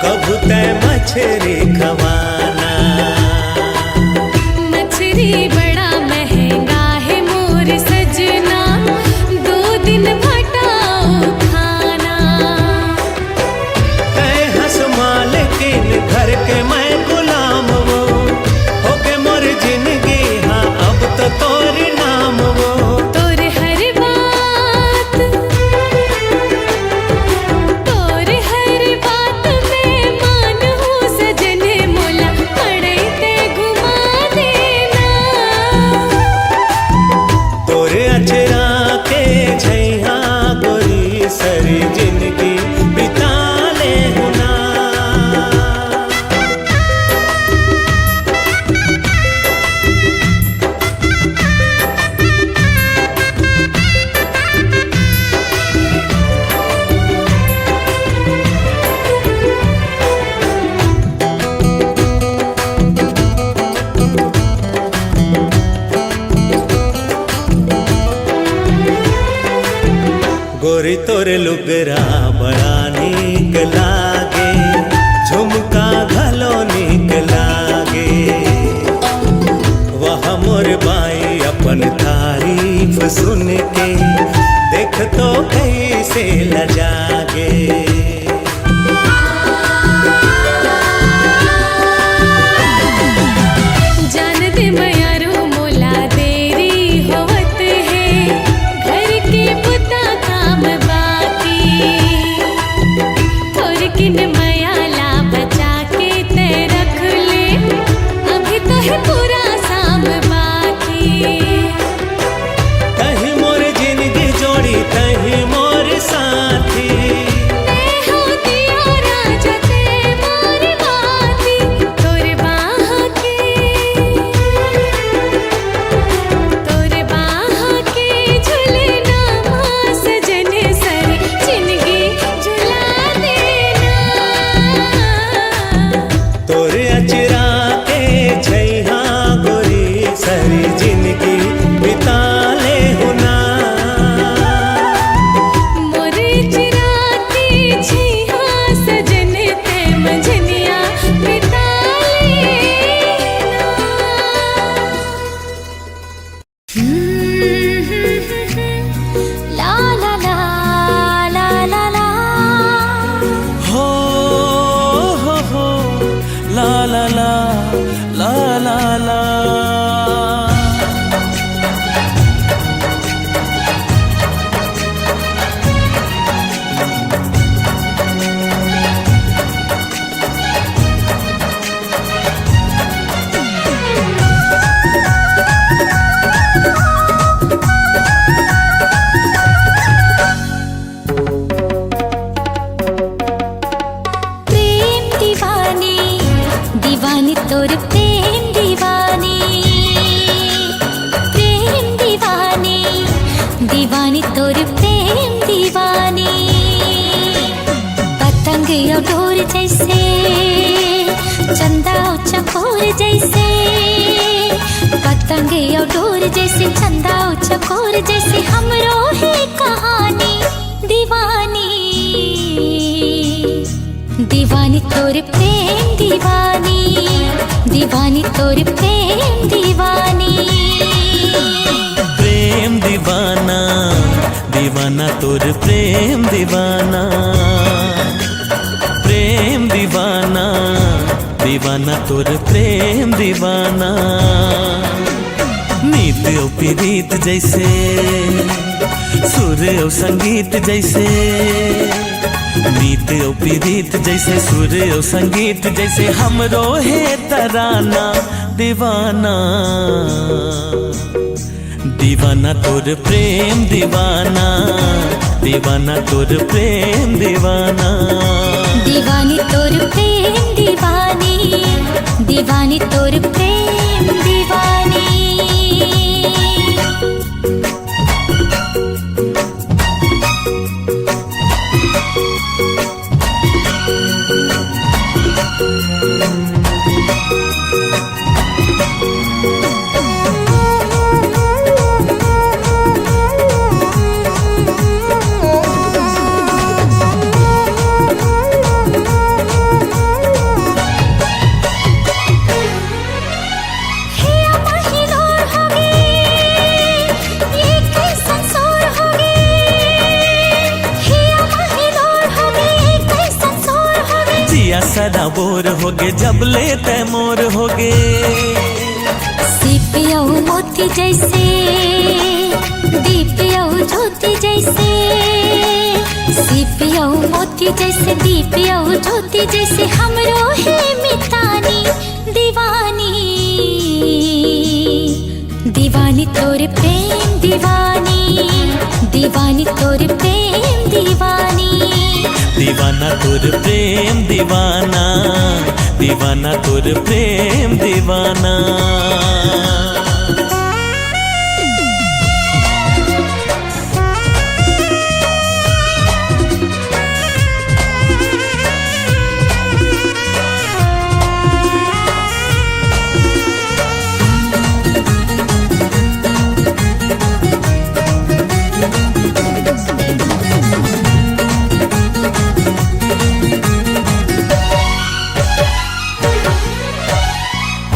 कभू तय मछरी खवाना। मछरी बड़ा महंगा है मोर सजना, 2 दिन भटाओ खाना। तय हंस मालकिन घर के मैं गुलाम वो, होके मोर जिंदगी हाँ अब तो तोरी नाम वो। तोर हर बात में मान हूँ सजन मोला, पड़ते घुमा देना। तोरे अचरा के छैया गोरी सरी जिंदगी बिता ले हुना। गोरी तोर लुगरा बड़ा नीक लागे, झुमका घलो नीक लागे। वह मोर बाई अपन तारीफ सुन के देख तो कैसे लजागे। जान दे मयारो मोला देरी होवत है, घर के पुता काम बाकी। थोर किन मयाला बचा के ते रख ले, अभी तो है पूरा शाम बाकी। कहीं मोर जिंदगी जोड़ी कहीं मोर साथी। मैं होती और राजा ते मोर बाती, तोर बाह के झुलना माँ सजन सरे, जिंदगी झुला देना। तोरे अचरा के छैया गोरी सरी जिंदगी बिता ले हुना। मोर चिराती छिया सजन ते मंझनिया बिता लेना। ला ला ला ला ला ला। हो ला ला ला ला ला ला। प्रेम दीवानी दीवानी तोर प्रेम दीवानी। प्रेम दीवानी दीवानी तोर प्रेम दीवानी। पतंग और डोर जैसे, चंदा और चकोर जैसे। पतंग और डोर जैसे, चंदा और चकोर जैसे, हमरो है कहानी दीवानी। दीवानी तोर प्रेम दीवानी, दीवानी तोर प्रेम दीवानी। प्रेम दीवाना दीवाना तोर प्रेम दीवाना। प्रेम दीवाना दीवाना तोर प्रेम दीवाना। नीत और प्रीत जैसे, सुर और संगीत जैसे। नीत और प्रीत जैसे, सुर और संगीत जैसे, हमरो है तराना दीवाना। दीवाना तोर प्रेम दीवाना, दीवाना तोर प्रेम दीवाना। दीवानी तोर प्रेम दीवानी, दीवानी तोर प्रेम दीवानी। सदा बोर होगे जब ले तैमूर होगे। सीपिया मोती जैसे दीपिया ज्योति जैसे, सीपिया मोती जैसे दीपिया ज्योति जैसे हमरो है मितानी दीवानी, दीवानी तोर प्रेम दीवानी, दीवानी तोर प्रेम दीवानी, दीवाना तोर प्रेम दीवाना, दीवाना तोर प्रेम दीवाना।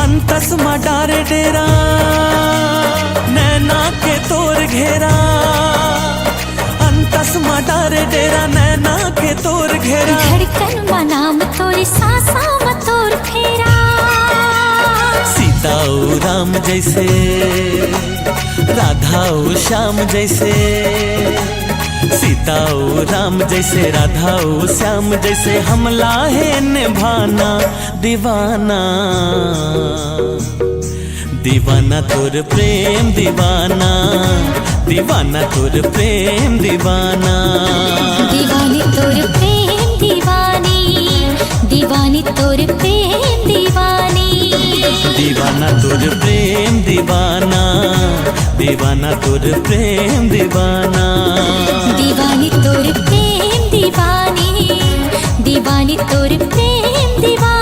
अंतस डारे डेरा नैना के तोर घेरा, अंतस डारे डेरा नैना के तोर घेरा, धड़कन में नाम तोर सांसा में तोर फेरा। सीता ओ राम जैसे राधा ओ श्याम जैसे, सीता ओ राम जैसे राधा ओ श्याम जैसे हमला है निभाना दीवाना, दीवाना तोर प्रेम दीवाना, दीवाना तोर प्रेम दीवाना, दीवानी तोर प्रेम दीवानी, दीवानी तोर प्रेम दीवानी, दीवाना तोर प्रेम दीवाना, दीवाना तोर प्रेम दीवाना, दीवानी तोर प्रेम दीवानी, दीवानी तोर प्रेम दीवानी।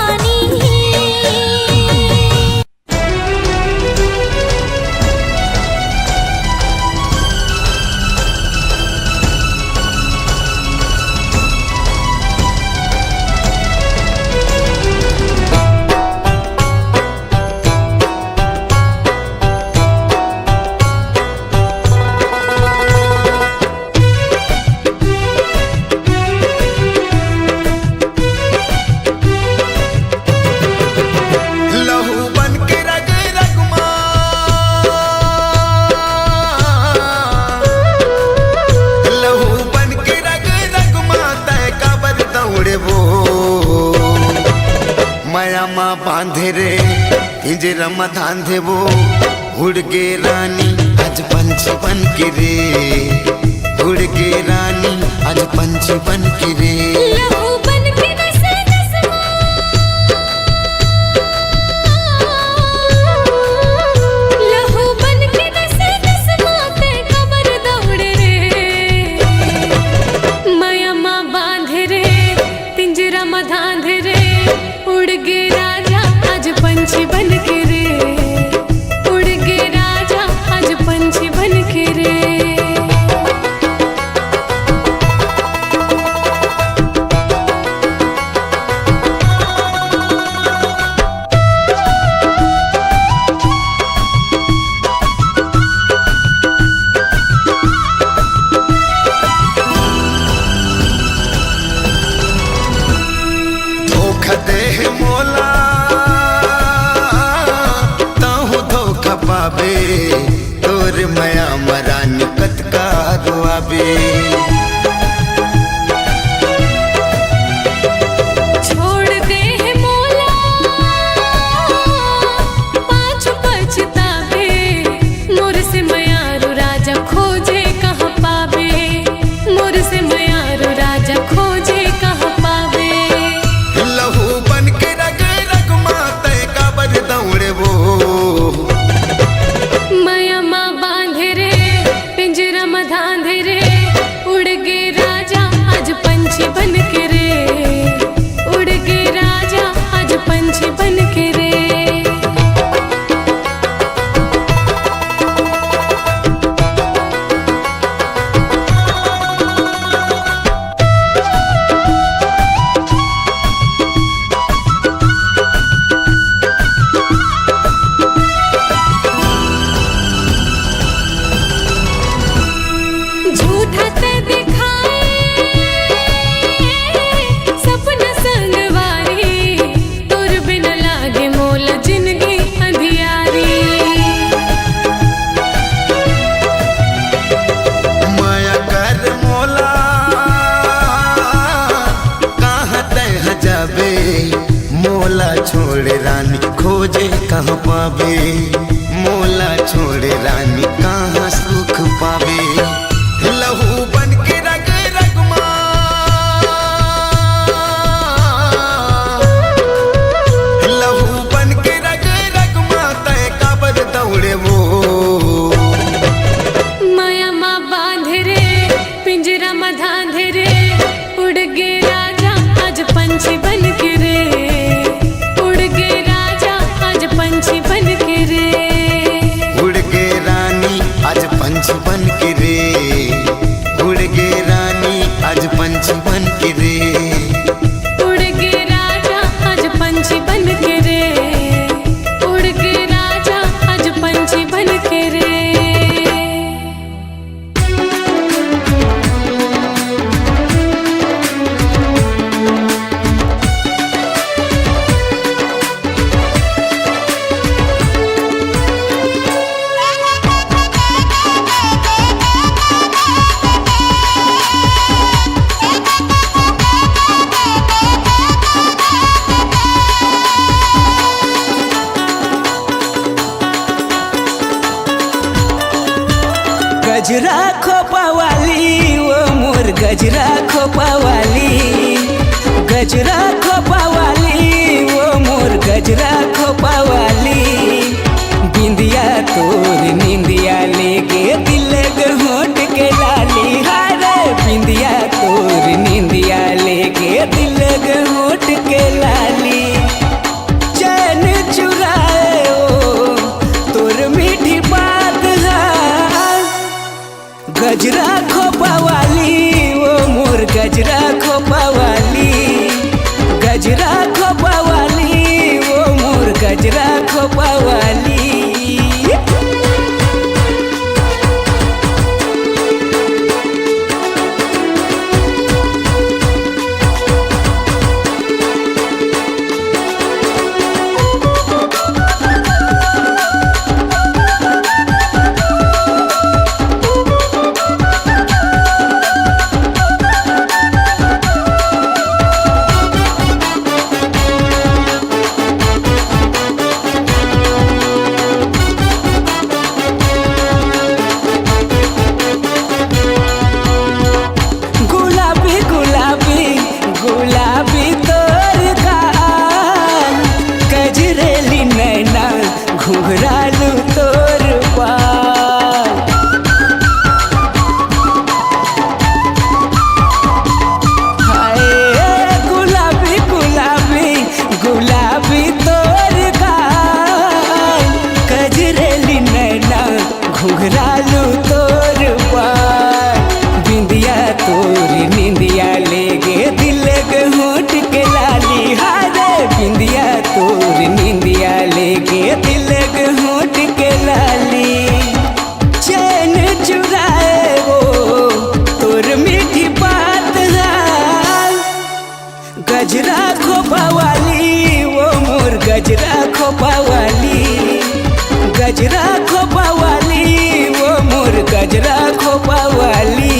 बांधे रे पिंजरा में धांधे वो उड़ के रानी आज पंछी बन के रे, उड़ के रानी आज पंछी बन के रे। लहू बन के नसे नसमा, लहू बन के नसे नसमा ते कमर दौड़े रे, माया माँ बांधे रे पिंजरा में धांधे रे, उड़ गे राजा आज पंछी बन के रे, उड़ गे राजा आज पंछी बन के रे। धोखा दे मोला ताहू धोखा पावे, तोर माया मरानी कतका रुआबे। छोड़ दे मोला पाछू पछतावे, मोर से मयारू राजा खोजे कहाँ पावे, मोर से मयारू राजा खोजे कहाँ पावे। लहू बन के रग रग माते काबर दौड़े वो, माया माँ बांधे रे खोजे कहाँ पावे, मोला छोड़े रानी कहाँ सुख पावे। लहू बन के रग रग माँ, लहू बन के रग रग माँ, तय काबर दौड़े वो। माया माँ बांध रे पिंजरा में धांध रे, उड़ गे राजा आज पंछी बन के रे, उड़ गे राजा आज पंछी बन के रे, उड़ गे रानी आज पंछी बन के रे, उड़ गे रानी आज पंछी बन के रे, उड़ गे राजा आज पंछी बन के रे, उड़ गे राजा आज पंछी बन के रे। गजरा खोपावाली वो मोर गजरा खोपावाली, गजरा खोपावाली वो मोर गजरा खोपावाली। बिंदिया तोर निंदिया लेके दिल होट के लाली, हारे बिंदिया तोर निंदिया लेके दिल होट के लाली। चैन चुराए ओ तोर मीठी बात है, गजरा खोपावाली वो मोर गजरा खोपावाली, गजरा खोपावाली वो मोर गजरा खोपावाली। गुलाबी तोर गाल, गजरेली नैना घुघरालू तोर बाल। हाय गुलाबी गुलाबी गुलाबी तोर गाल, गजरेली नैना घुघरालू तोर बाल। बिंदिया तोर निंदिया लेगे दिल होट के लाली, हारे बिंदिया तोर निंदिया लेगे दिल होट के लाली। चैन चुराए वो तोर मीठी बात है, गजरा खोपावाली वो मोर गजरा खोपावाली, गजरा खोपावाली वो मोर गजरा खोपावाली।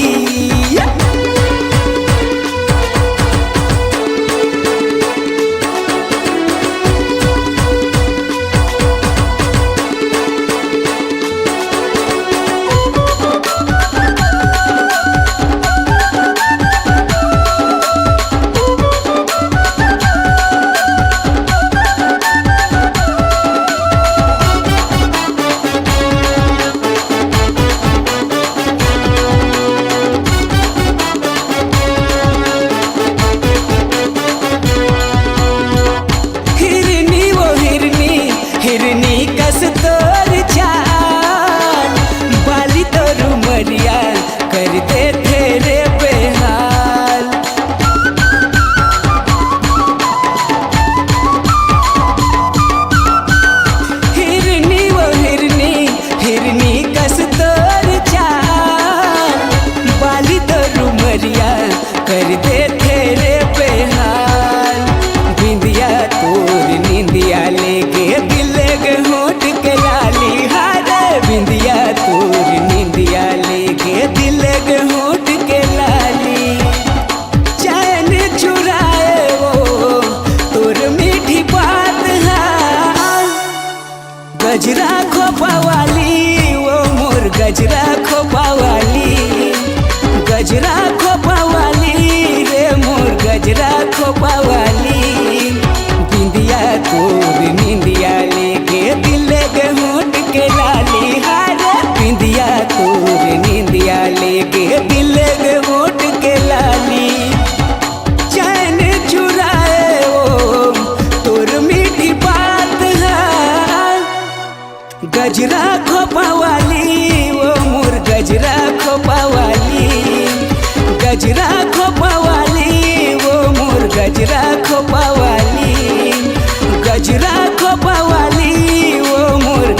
हिरनी कस तोर चाल, बाली तोर उमरिया कर दे तेरे बेहाल। हिरनी वो हिरनी हिरनी कस तोर चाल, बाली तोर उमरिया कर दे तेरे बेहाल। बिंदिया तोर निंदिया लेके दिल होट के लाली, हारे बिंदिया तोर निंदिया लेके दिल होट के लाली। चैन चुराए वो तोर मीठी बात है,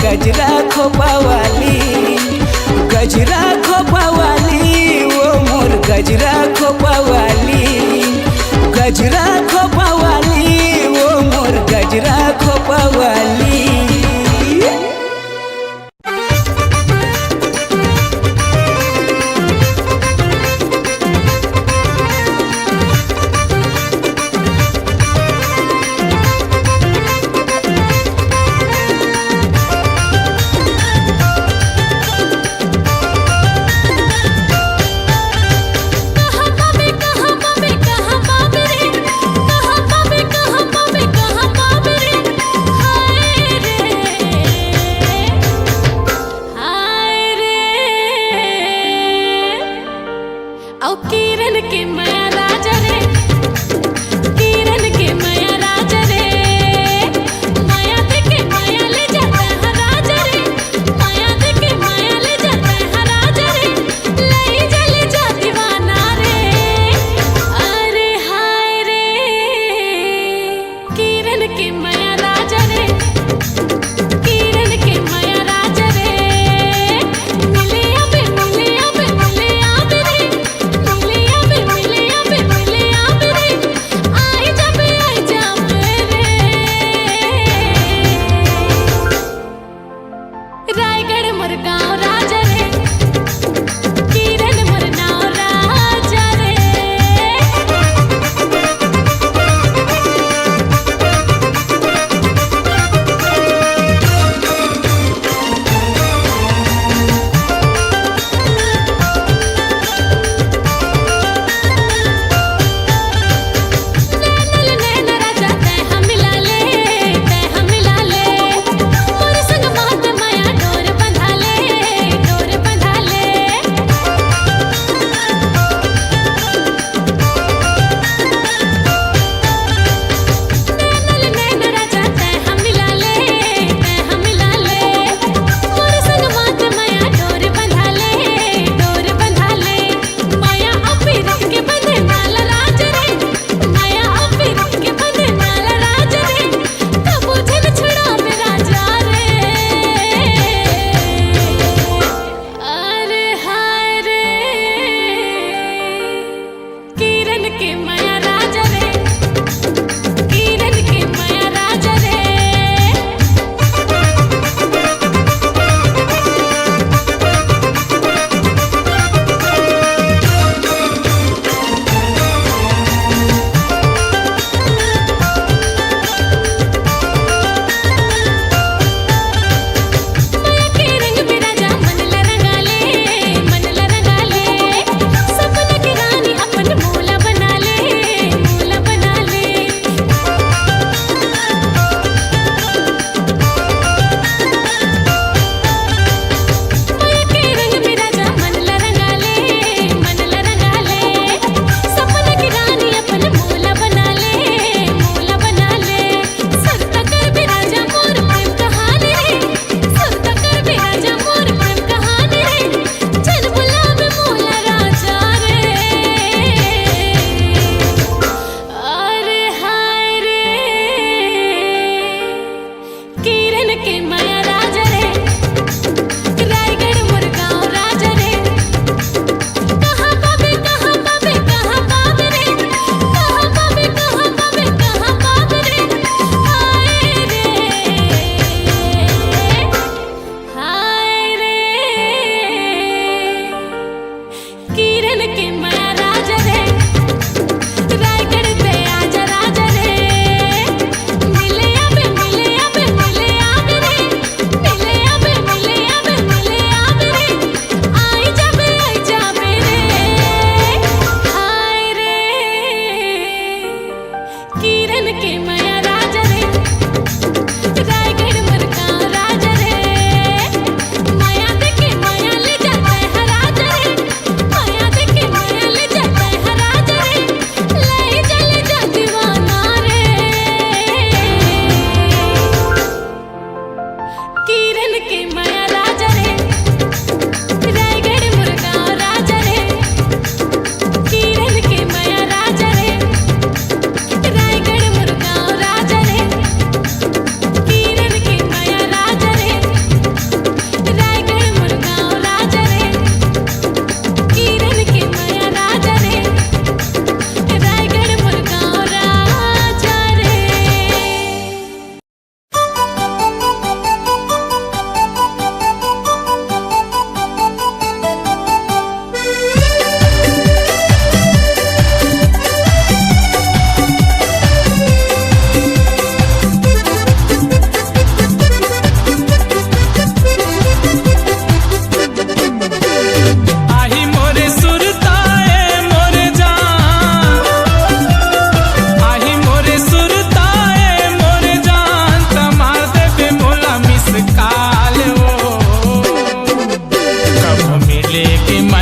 गजरा खोपा वाली, गजरा खोपा वाली, वो मोर गजरा खोपा वाली, गजरा खोपा वाली, वो मोर गजरा खोपा वाली। मिले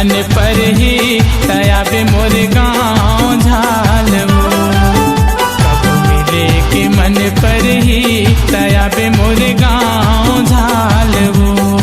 मन पर ही दया बे मोर गाँव झालवो। कब मिले के मन पर ही दया बे मोर गाँव झालवो।